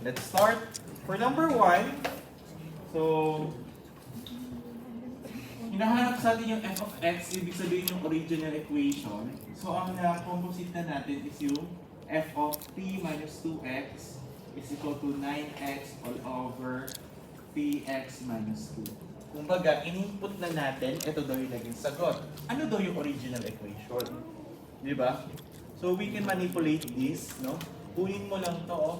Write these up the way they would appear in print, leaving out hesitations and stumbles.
let's start. For number 1, so, hinahanap sa atin yung f of x, ibig sabihin yung original equation. So, ang na-composite na natin is yung f of 3 minus 2x is equal to 9x all over 3x minus 2. Kumbaga, in-input na natin, ito daw yung naging sagot. Ano daw yung original equation? Di ba? So, we can manipulate this, no? Kunin mo lang to, oh.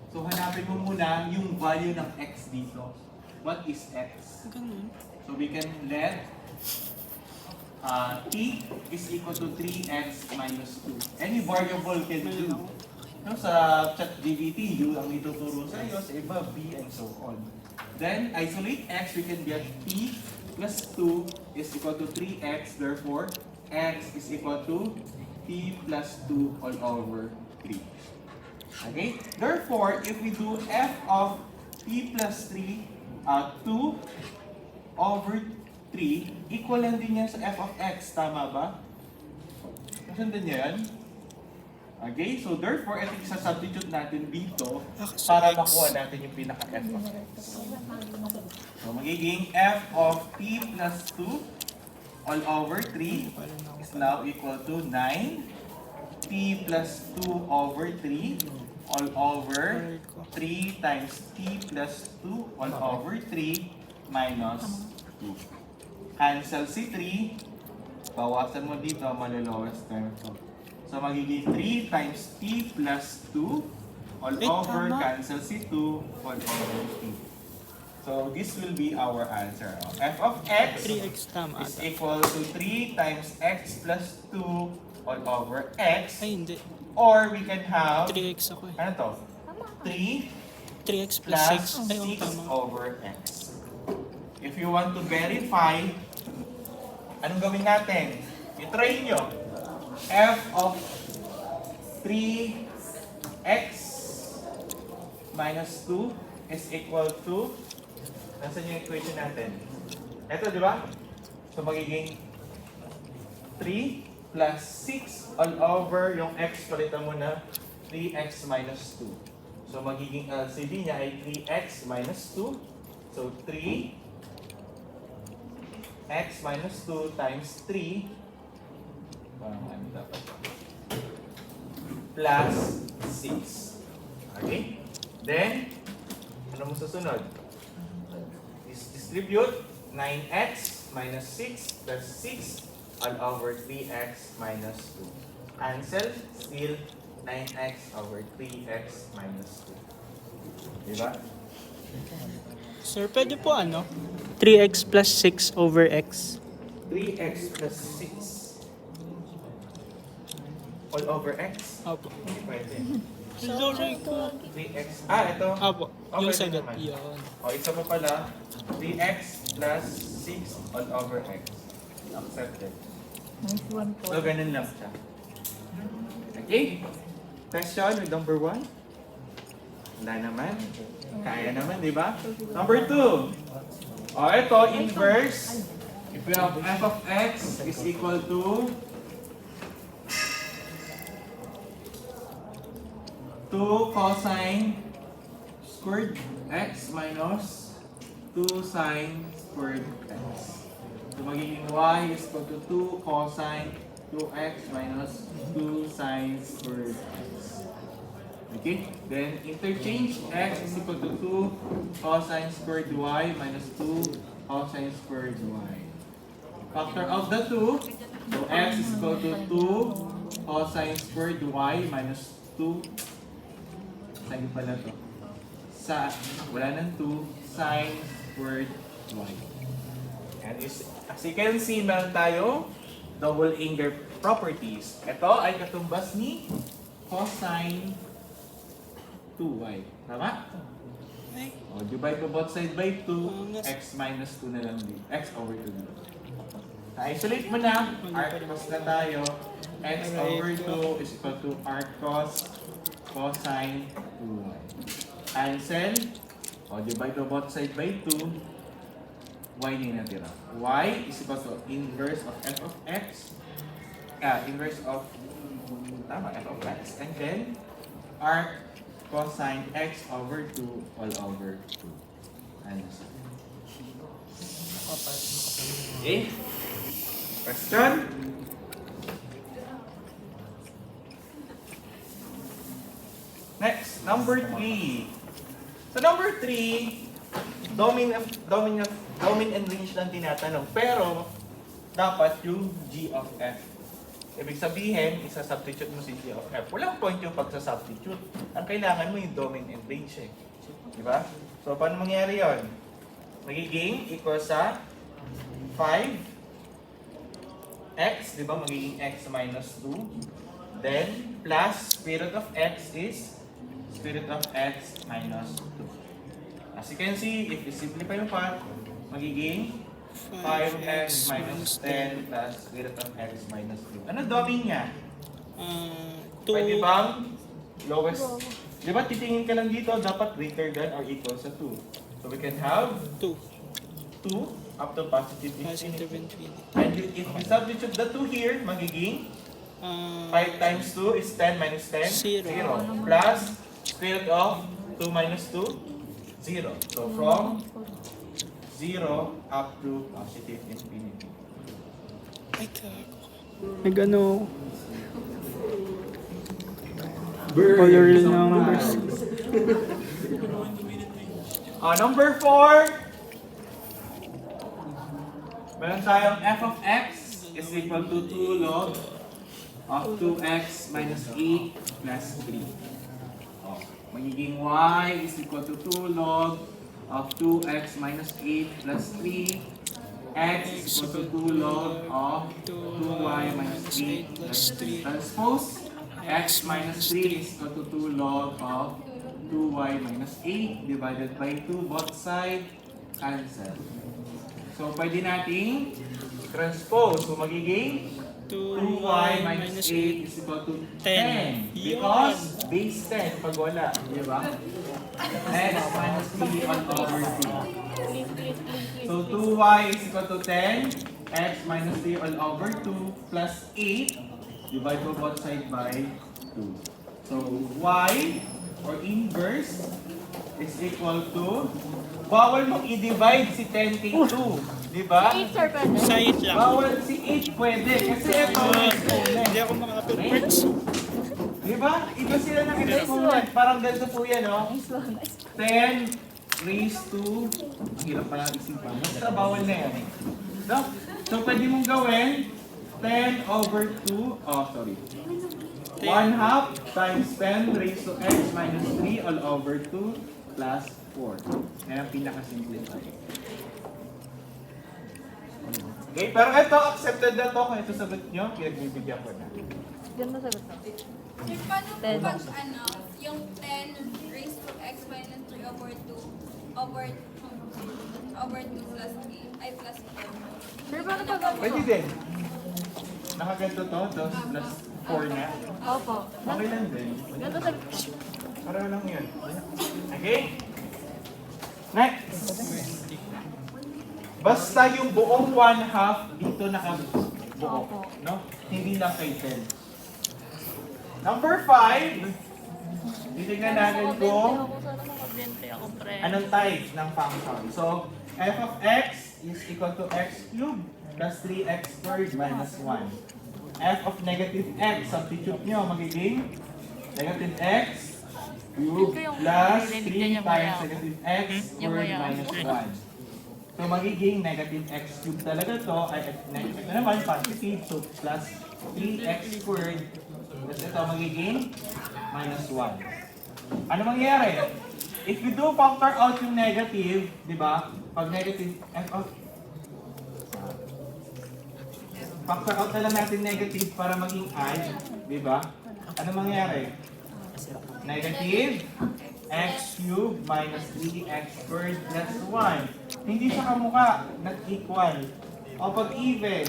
So, hanapin mo muna yung value ng x dito. What is x? Ganun. So, we can let t is equal to 3x minus 2. Any variable can do. No, sa ChatGPT, U ang ituturo sa iyo, sa iba, B, and so on. Then, isolate x, we can get t plus 2 is equal to 3x, therefore, x is equal to t plus 2 all over 3. Okay? Therefore, if we do f of t plus 3, 2 over 3, equal lang din yan sa f of x. Tama ba? Nasundan niyo yan? Okay? So, therefore, ito isa-substitute natin dito para makuha natin yung pinaka-f of x. So, magiging f of t plus 2 all over 3 is now equal to 9 t plus 2 over 3 all over 3 times t plus 2 all over 3 minus 2. Cancel si 3. Bawasan mo dito, malulowest term to. So, magiging 3 times t plus 2 all over, cancel si 2 all over 3. So, this will be our answer. F of x 3x tama is ata. equal to 3 times x plus 2 all over x. Ay, hindi. Or we can have, 3x ako eh. ano to? 3 3x plus plus 6. Ay, oo, 6 tama. over x. If you want to verify, anong gawin natin? I-try nyo. F of 3x minus 2 is equal to, nasaan yung equation natin? Ito, di ba? So, magiging 3 plus 6 all over yung x, palitan mo na 3x minus 2. So, magiging LCD niya ay 3x minus 2. So, 3x minus 2 times 3 ano dapat? Plus 6. Okay? Then, ano mo susunod? Distribute 9x minus 6 plus 6 all over 3x minus 2. Cancel, still 9x over 3x minus 2. Diba? Sir, pwede po ano? 3x plus 6 over x. 3x plus 6 all over x? Opo. Hindi pwede. Sorry ko. 3x. Ito. Opo. Okay Yung din sagot. naman. Yun. O, isa pa pala. 3x plus 6 all over x. Accepted. So, ganun lang siya. Okay? Question with number 1? Wala naman. Kaya naman, di ba? Number 2. O, ito, inverse. If we have f of x is equal to 2 cosine squared x minus 2 sine squared x. So, magiging y is equal to 2 cosine 2x minus 2 sine squared x. Okay? Then, interchange x is equal to 2 cosine squared y minus 2 cosine squared y. Factor out the 2. So, x is equal to 2 cosine squared y minus 2. Sine pala to. Wala nang 2 sine squared y. And as you can see, meron tayo double angle properties. Ito ay katumbas ni cosine 2y. Tama? O, divide ko both side by 2, x minus 2 na lang din. X over 2 dito. Na-isolate mo na, arc cos na tayo. X over 2 is equal to arc cos cosine 2y. Cancel. O, divide ko both side by 2. Y na yung natira. Y is equal to inverse of f of x. Inverse of, f of x. And then, arc cosine x over 2 all over 2. Ano sa? Okay? Question? Next, number 3. So number 3, domain and range lang tinatanong. Pero, dapat yung g of f. Ibig sabihin, isa-substitute mo si g of f. Walang point yung pagsa-substitute. Ang kailangan mo yung domain and range eh. Di ba? So, paano mangyari yon? Magiging equal sa 5x, di ba? Magiging x minus 2. Then, plus square root of x is square root of x minus 2. As you can see, if you simplify yung part, magiging 5x minus 10 plus square root of x minus 2. Ano domain niya? Pwede 2. bang lowest? Di ba titingin ka lang dito, dapat greater than or equal sa 2. So we can have 2. 2 up to positive Positive infinity. infinity. And if we substitute the 2 here, magiging 5 times 2 is 10 minus 10? Zero. 0. Plus square root of 2 minus 2? 0. So from 0 up to positive infinity. Ay, gago. Nag-ano, color numbers. Number 4. Meron tayong f of x is equal to 2 log of 2x minus 8 plus 3. Magiging y is equal to 2 log of 2x minus 8 plus 3. X is equal to 2 log of 2y minus 8 plus 3. Transpose x minus 3 is equal to 2 log of 2y minus 8 divided by 2. Both side cancel. So, pwede nating transpose. So, magiging 2y minus 8 is equal to 10. Because base 10 pag wala. Di ba? X minus 3 all over 2. So, 2y is equal to 10. X minus 3 all over 2 plus 8. Divide po both side by 2. So, y or inverse is equal to, bawal mong i-divide si 10 kay 2. Di ba? 8 sir, pwede. Sa 8 lang. Bawal si 8 pwede. Kasi ito, Hindi ako makaka-performs. di ba? Iba sila ng exponent. Parang ganito po yan, no? 10 raised to, ang hirap pa lang isipan. Basta bawal na yan. No? So, pwede mong gawin 10 over 2, oh, sorry. 1 half times 10 raised to x minus 3 all over 2 plus 4. Yan ang pinaka-simplify. Okay, pero ito, accepted na to. Kung ito sagot nyo, pinagbibigyan ko na. Ganda sagot na. Sir, paano po pag yung 10 raised to x minus 3 over 2 over 2 plus 8, ay plus 4? Sir, paano pag ano? Pwede din. Nakaganto to, 2 plus 4 na. Opo. Okay lang din. Ganda sagot. Para lang yun. Okay? Next. Basta yung buong 1 half dito nakabuo. No? Hindi lang kay 10. Number 5. Titignan natin kung Sana makabente ako, pre. anong type ng function. So, f of x is equal to x cubed plus 3x squared minus 1. F of negative x, substitute nyo, magiging negative x cubed plus 3 times negative x squared minus 1. So, magiging negative x cubed talaga to, ay negative na naman, positive, so plus 3x squared. Tapos ito, magiging minus 1. Ano mangyayari? If you do factor out yung negative, di ba? Pag negative, factor out na lang natin negative para maging I, di ba? Ano mangyayari? Negative x cubed minus 3x squared plus 1. Hindi siya kamukha, nag-equal. O pag even,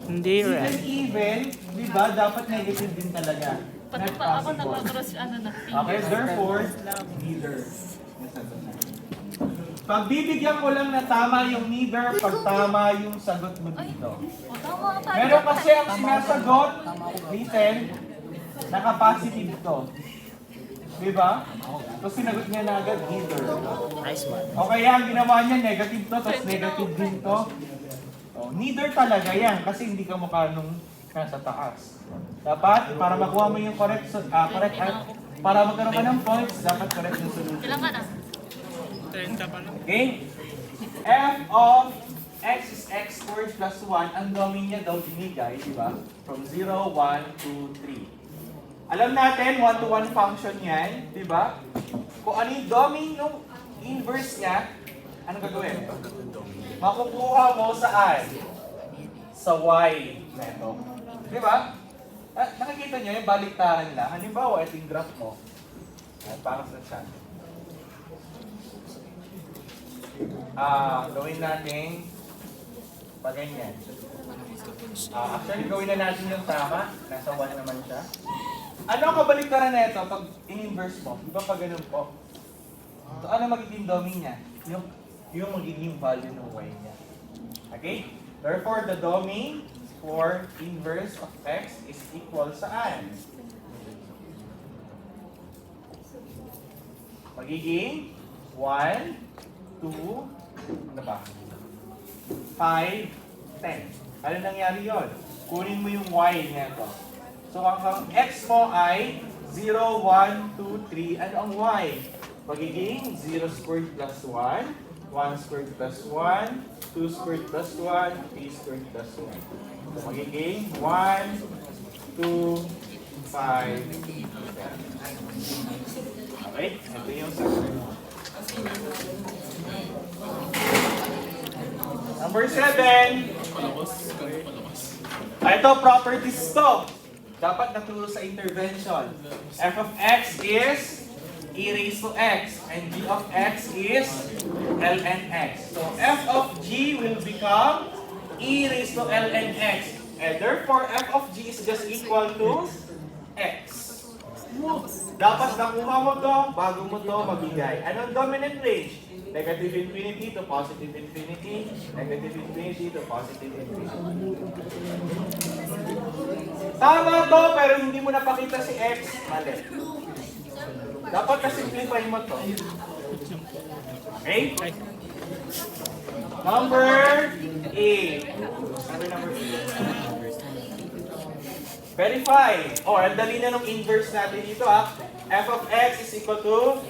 Hindi, even, di ba, dapat negative din talaga. Pati Not pa ako possible. nag-cross ano na. Okay, therefore, neither. Pag bibigyan ko lang na tama yung neither, pag tama yung sagot mo dito. O, tama ka. Meron kasi ang sinasagot, listen, naka-positive to. Di ba? So sinagot niya na agad, neither. Nice one. Okay, ang ginawa niya, negative to, tapos negative din to. Oh, neither talaga yan, kasi hindi ka mukha nung nasa taas. Dapat, para makuha mo yung correct, para magkaroon ka ng points, dapat correct yung solution. Ilang ka na? 30 pa lang. Okay? F of x is x squared plus 1. Ang domain niya daw binigay, di ba? From 0, 1, 2, 3. Alam natin, 1-to-1 function yan, di ba? Kung ano yung domain ng inverse niya, ano gagawin? Makukuha mo saan? Sa y na ito. Di ba? Nakikita niyo yung baliktaran lang. Halimbawa, ito yung graph mo. Para sa siya. Gawin natin pag ganyan. Actually, gawin na natin yung tama. Nasa 1 naman siya. Ano ang kabaliktaran na ito pag in-inverse mo? Di ba pag ganun po? So, ano magiging domain niya? Yung magiging value ng y niya. Okay? Therefore, the domain for inverse of x is equal saan? Magiging 1, 2, ano ba? 5, 10. Ano nangyari yon? Kunin mo yung y niya ito. So, ang x mo ay 0, 1, 2, 3. Ano ang y? Magiging 0 squared plus 1, 1 squared plus 1, 2 squared plus 1, 3 squared plus 1. So, magiging 1, 2, 5, 10. Okay? Ito yung sagot. Number 7. Ito, properties to. Dapat naturo sa intervention. F of x is e raised to x. And g of x is ln x. So, f of g will become e raised to ln x. And therefore, f of g is just equal to x. Dapat nakuha mo to bago mo to mabigay. Anong dominant range? Negative infinity to positive infinity. Negative infinity to positive infinity. Tama to, pero hindi mo napakita si x. Mali. Dapat na-simplify mo to. Okay? Number 8. Ano number 8? Verify. Ang dali na ng inverse natin dito ha. F of x is equal to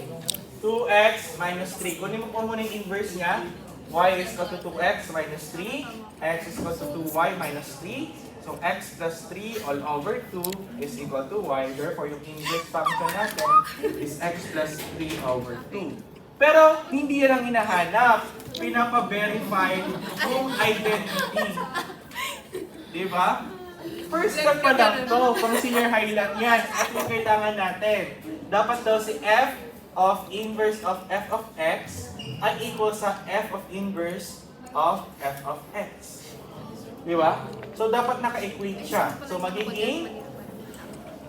2x minus 3. Kunin mo po muna yung inverse niya. Y is equal to 2x minus 3. X is equal to 2y minus 3. So x plus 3 all over 2 is equal to y. Therefore, yung inverse function natin is x plus 3 over 2. Pero hindi yan ang hinahanap. Pinapa-verify yung identity. Diba? First step pa lang to. Pang senior high lang yan. At yung kailangan natin. Dapat daw si f of inverse of f of x ay equal sa f of inverse of f of x. Di ba? So, dapat naka-equate siya. So, magiging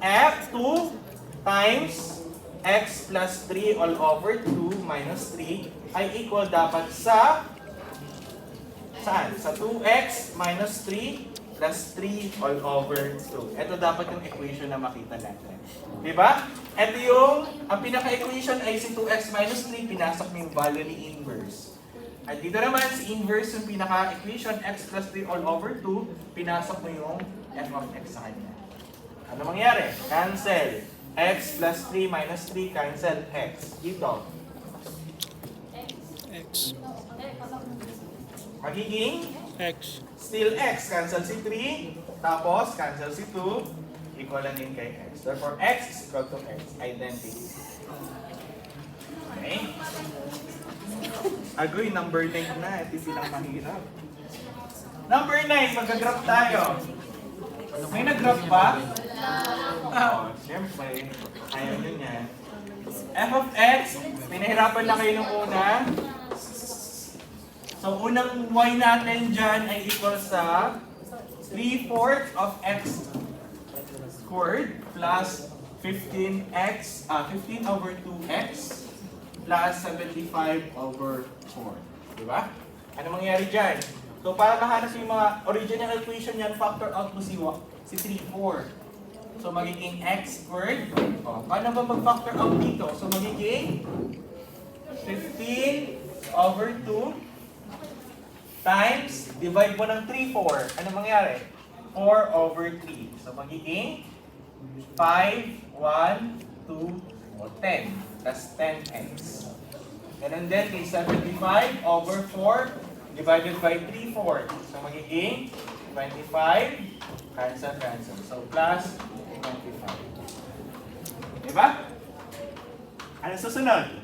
f2 times x plus 3 all over 2 minus 3 ay equal dapat sa saan? Sa 2x minus 3 plus 3 all over 2. Ito dapat yung equation na makita natin. Diba? Ito yung, ang pinaka-equation ay si 2x minus 3, pinasok mo yung value ni inverse. At dito naman, si inverse yung pinaka-equation, x plus 3 all over 2, pinasok mo yung f of x sa kanya. Ano mangyari? Cancel. X plus 3 minus 3, cancel x. Dito. X. Magiging X. still x. Cancel si 3. Tapos, cancel si 2. Equal lang din kay x. Therefore, x is equal to x. Identity. Okay? Agree, number 9 na. Ito yung pinakamahirap. Number 9, mag-graph tayo. May nag-graph ba? Siyempre. Ayaw nyo niya. F of x, pinahirapan na kayo nung una. So, unang y natin dyan ay equal sa 3/4 of x squared plus 15x, 15 over 2x plus 75 over 4. Diba? Ano mangyayari dyan? So, para mahanap yung mga original equation yan, factor out mo si 3/4. So, magiging x squared. O, paano ba mag-factor out dito? So, magiging 15 over 2 times, divide mo ng 3, 4. Ano mangyari? 4 over 3. So, magiging 5, 1, 2, o 10. That's 10x. Ganun din kay 75 over 4 divided by 3, 4. So, magiging 25. Cancel, cancel. So, plus 25. Diba? Ano susunod?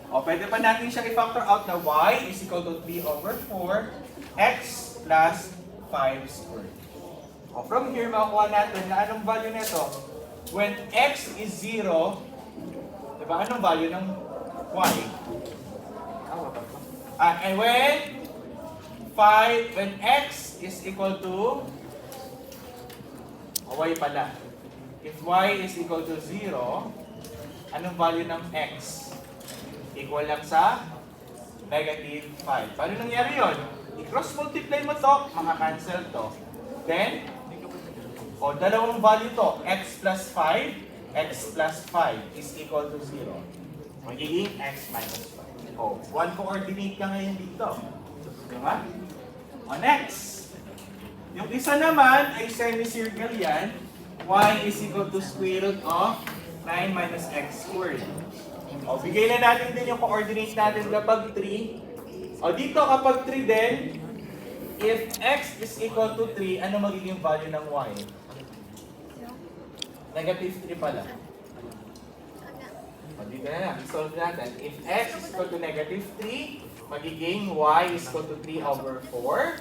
O, pwede pa natin siya i-factor out na y is equal to 3 over 4 x plus 5 squared. O, from here, makukuha natin na anong value nito? When x is 0, diba? Anong value ng y? And when x is equal to y pala. If y is equal to 0, anong value ng x? Equal lang sa negative 5. Paano nangyari yun? I-cross multiply mo to, maka-cancel to. Then, dalawang value to, x plus 5, x plus 5 is equal to 0. Magiging x minus 5. One coordinate ka ngayon dito. Diba? Next. Yung isa naman ay semicircle yan. Y is equal to square root of 9 minus x squared. Bigay na natin din yung coordinate natin kapag 3. Dito kapag 3 din, if x is equal to 3, ano magiging value ng y? Negative 3 pala. Dito na lang, solve natin. If x is equal to negative 3, magiging y is equal to 3 over 4.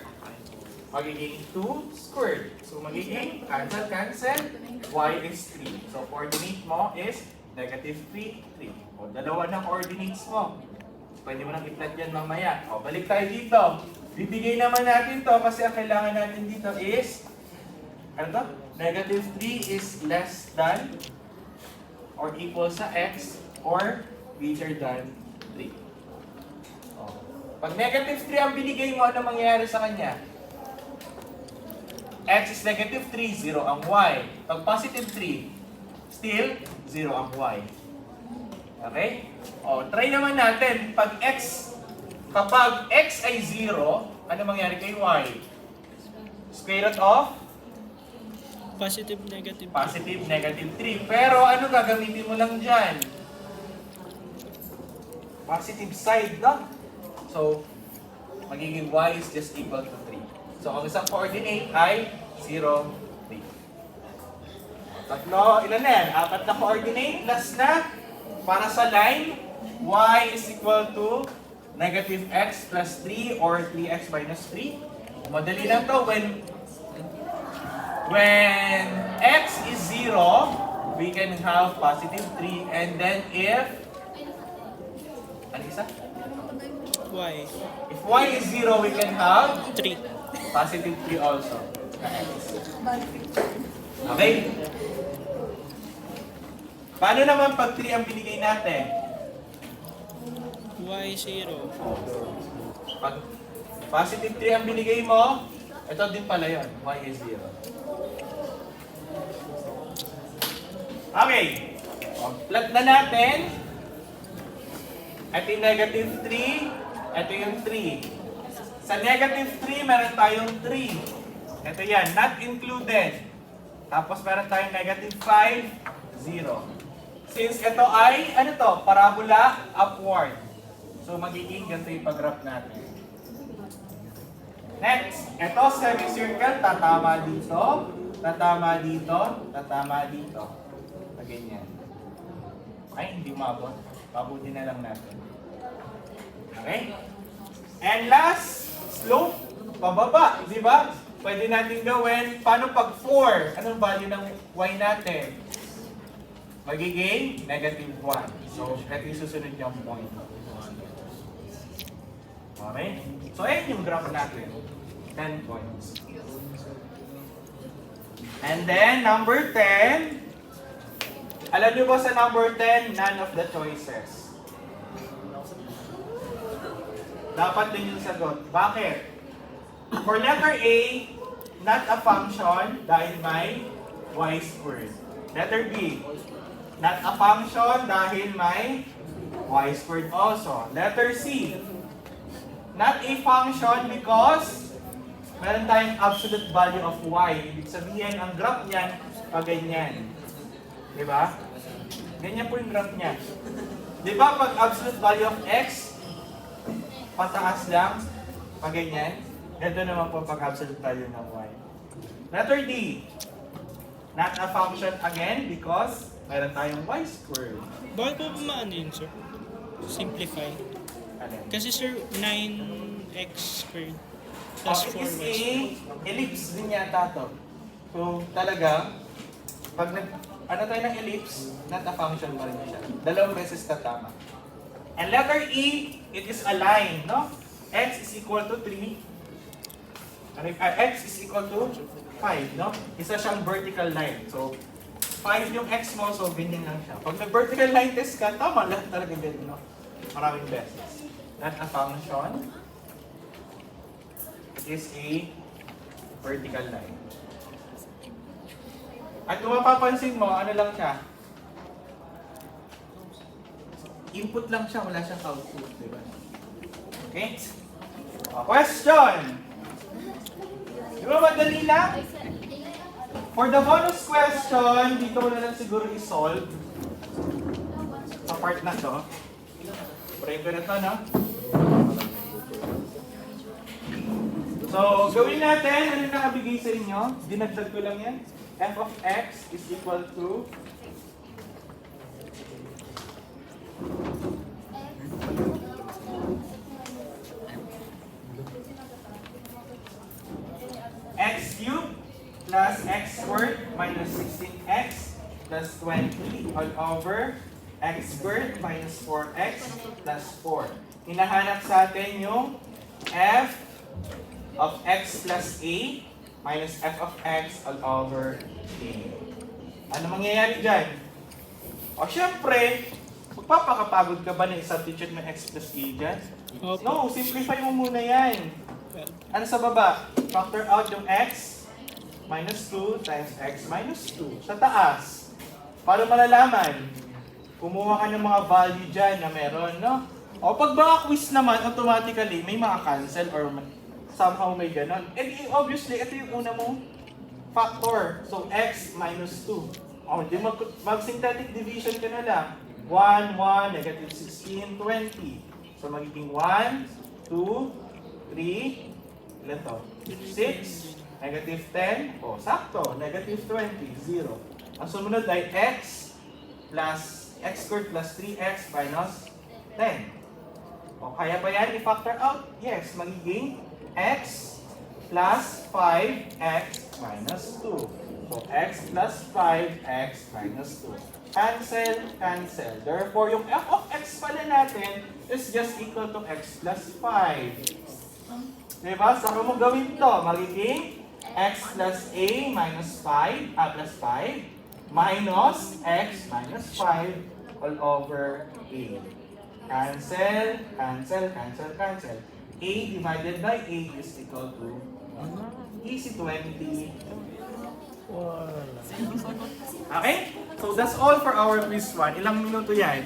Magiging 2 squared. So magiging cancel, cancel, y is 3. So coordinate mo is negative 3, 3. Dalawa ng coordinates mo. Pwede mo nang i-plot yan mamaya. Balik tayo dito. Bibigay naman natin to kasi ang kailangan natin dito is, ano to? Negative 3 is less than or equal sa x or greater than 3. Pag negative 3 ang binigay mo, ano mangyayari sa kanya? X is negative 3, 0 ang y. Pag positive 3, still 0 ang y. Okay? Try naman natin. Kapag x ay 0, ano mangyayari kay y? Square root of? Positive, negative. Positive, negative 3. Pero ano gagamitin mo lang dyan? Positive side, no? So, magiging y is just equal to 3. So, ang isang coordinate ay 0, 3. Tatlo, ilan na yan? 4 na coordinate, plus na. Para sa line, y is equal to negative x plus 3 or 3x minus 3. Madali lang to. When x is 0, we can have positive 3. And then if... Ano isa? Y. If y is 0, we can have 3. positive 3 also. Okay? Paano naman pag 3 ang binigay natin? Y 0. Pag positive 3 ang binigay mo, ito din pala yun. Y is 0. Okay. Plot na natin. Ito yung negative 3. Ito yung 3. Sa negative 3, meron tayong 3. Ito yan, not included. Tapos meron tayong negative 5, 0. Since ito ay, ano to, parabola upward. So magiging ganito yung pag-graph natin. Next, ito semicircle, tatama dito, tatama dito, tatama dito. Ganyan. Ay, hindi umabot. Pabuti na lang natin. Okay? And last, slope, pababa, di ba? Pwede natin gawin, paano pag 4? Anong value ng y natin? Magiging negative 1. So, ito yung susunod niyang point. Okay? So, ayun yung graph natin. 10 points. And then, number 10. Alam niyo ba sa number 10, none of the choices? Dapat din yung sagot. Bakit? For letter A, not a function dahil may y squared. Letter B, not a function dahil may y squared also. Letter C, not a function because meron tayong absolute value of y. Ibig sabihin, ang graph niyan, pag ganyan. Diba? Ganyan po yung graph niya. Diba pag absolute value of x, pataas lang, pag ganyan. Ito naman po pag absolute value ng y. Letter D, not a function again because meron tayong y squared. Bakit po ba maano yun, sir? Simplify. Ano? Kasi sir, 9x squared plus It is 4y a squared. ellipse din yata to. So, talaga, pag ano tayo ng ellipse, not a function pa rin siya. Dalawang beses tatama. And letter E, it is a line, no? X is equal to 3. X is equal to 5, no? Isa siyang vertical line. So, 5 yung X mo, so ganyan lang siya. Pag may vertical line test ka, tama lang talaga ganyan, no? Maraming beses. Not a function. It is a vertical line. At kung mapapansin mo, ano lang siya? Input lang siya, wala siyang output, di ba? Okay? Question! Di ba madali lang? For the bonus question, dito ko na lang siguro i-solve sa part na to. Pray ko na to, no? So, gawin natin, ano yung nakabigay sa inyo? Dinagdag ko lang yan. F of x is equal to x cubed plus x squared minus 16x plus 20 all over x squared minus 4x plus 4. Hinahanap sa atin yung f of x plus a minus f of x all over a. Ano mangyayari dyan? O syempre, magpapakapagod ka ba na i-substitute ng x plus a dyan? Opo. No, simplify mo muna yan. Ano sa baba? Factor out yung x minus 2 times x minus 2. Sa taas, para malalaman, kumuha ka ng mga value dyan na meron, no? O pag mga quiz naman, automatically, may mga cancel or somehow may ganon. And obviously, ito yung una mong factor. So, x minus 2. O, di mag-synthetic division ka na lang. 1, 1, negative 16, 20. So, magiging 1, 2, 3, ilan to? 6, negative 10, o, sakto, negative 20, 0. Ang sumunod ay x plus x squared plus 3x minus 10. O, kaya ba yan i-factor out? Yes, magiging x plus 5x minus 2. So, x plus 5x minus 2. Cancel, cancel. Therefore, yung f of x pala natin is just equal to x plus 5. Diba? Saka mo gawin to. Magiging x plus a minus 5, plus 5, minus x minus 5 all over a. Cancel, cancel, cancel, cancel. A divided by 8 is equal to easy 20. Okay? So that's all for our quiz 1. Ilang minuto yan?